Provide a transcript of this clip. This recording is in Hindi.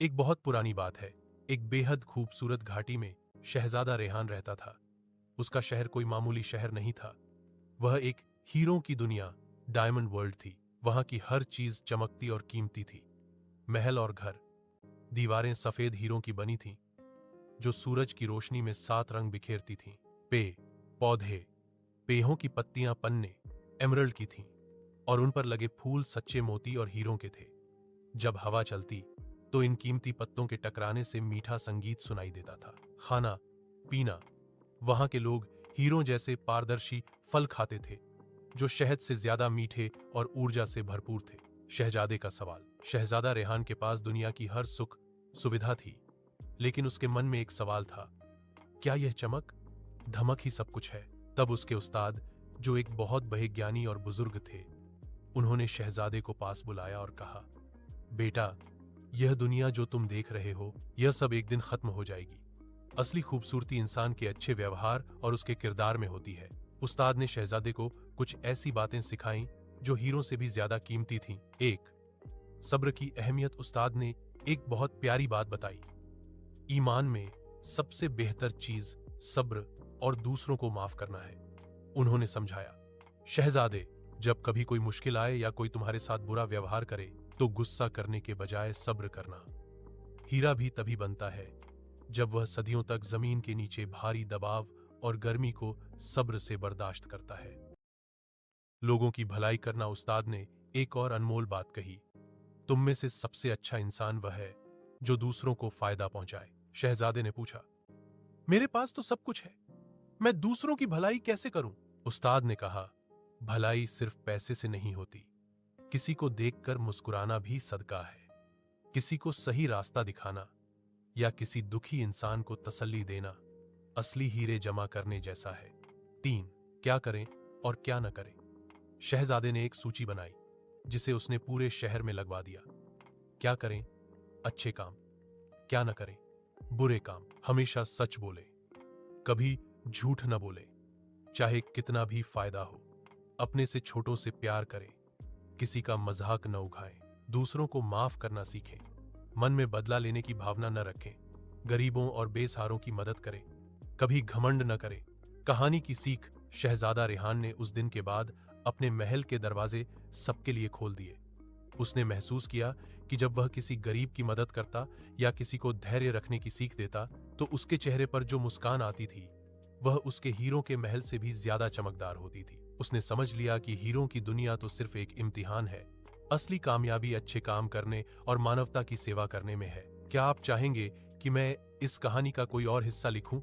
एक बहुत पुरानी बात है। एक बेहद खूबसूरत घाटी में शहजादा रेहान रहता था। उसका शहर कोई मामूली शहर नहीं था। वह एक हीरों की दुनिया, डायमंड वर्ल्ड थी। वहां की हर चीज चमकती और कीमती थी। महल और घर, दीवारें सफेद हीरों की बनी थीं, जो सूरज की रोशनी में 7 रंग बिखेरती थीं। पेड़, पौधे, पेहों की पत्तियां पन्ने, एमरल्ड की थीं, और उन पर लगे फूल सच्चे मोती और हीरों के थे। जब हवा चलती तो इन कीमती पत्तों के टकराने से मीठा संगीत सुनाई देता था। खाना पीना, वहां के लोग हीरों जैसे पारदर्शी फल खाते थे, जो शहद से ज्यादा मीठे और ऊर्जा से भरपूर थे। शहजादे का सवाल। शहजादा रेहान के पास दुनिया की हर सुख सुविधा थी, लेकिन उसके मन में एक सवाल था, क्या यह चमक धमक ही सब कुछ है? तब उसके उस्ताद, जो एक बहुत बड़े ज्ञानी और बुजुर्ग थे, उन्होंने शहजादे को पास बुलाया और कहा, बेटा, यह दुनिया जो तुम देख रहे हो, यह सब एक दिन खत्म हो जाएगी। असली खूबसूरती इंसान के अच्छे व्यवहार और उसके किरदार में होती है। उस्ताद ने शहजादे को कुछ ऐसी बातें सिखाईं जो हीरों से भी ज्यादा कीमती थीं। एक, सब्र की अहमियत। उस्ताद ने एक बहुत प्यारी बात बताई। ईमान में सबसे बेहतर चीज सब्र और दूसरों को माफ करना है। उन्होंने समझाया, शहजादे, जब कभी कोई मुश्किल आए या कोई तुम्हारे साथ बुरा व्यवहार करे, तो गुस्सा करने के बजाय सब्र करना। हीरा भी तभी बनता है जब वह सदियों तक जमीन के नीचे भारी दबाव और गर्मी को सब्र से बर्दाश्त करता है। लोगों की भलाई करना। उस्ताद ने एक और अनमोल बात कही, तुम में से सबसे अच्छा इंसान वह है जो दूसरों को फायदा पहुंचाए। शहजादे ने पूछा, मेरे पास तो सब कुछ है, मैं दूसरों की भलाई कैसे करूं? उस्ताद ने कहा, भलाई सिर्फ पैसे से नहीं होती। किसी को देखकर मुस्कुराना भी सदका है। किसी को सही रास्ता दिखाना या किसी दुखी इंसान को तसल्ली देना असली हीरे जमा करने जैसा है। 3, क्या करें और क्या न करें। शहजादे ने एक सूची बनाई, जिसे उसने पूरे शहर में लगवा दिया। क्या करें? अच्छे काम। क्या न करें? बुरे काम। हमेशा सच बोले, कभी झूठ न बोले, चाहे कितना भी फायदा हो। अपने से छोटों से प्यार करें, किसी का मजाक न उड़ाएं, दूसरों को माफ करना सीखें, मन में बदला लेने की भावना न रखें, गरीबों और बेसहारों की मदद करें, कभी घमंड न करें। कहानी की सीख। शहजादा रेहान ने उस दिन के बाद अपने महल के दरवाजे सबके लिए खोल दिए। उसने महसूस किया कि जब वह किसी गरीब की मदद करता या किसी को धैर्य रखने की सीख देता, तो उसके चेहरे पर जो मुस्कान आती थी, वह उसके हीरों के महल से भी ज्यादा चमकदार होती थी। उसने समझ लिया कि हीरों की दुनिया तो सिर्फ एक इम्तिहान है। असली कामयाबी अच्छे काम करने और मानवता की सेवा करने में है। क्या आप चाहेंगे कि मैं इस कहानी का कोई और हिस्सा लिखूं,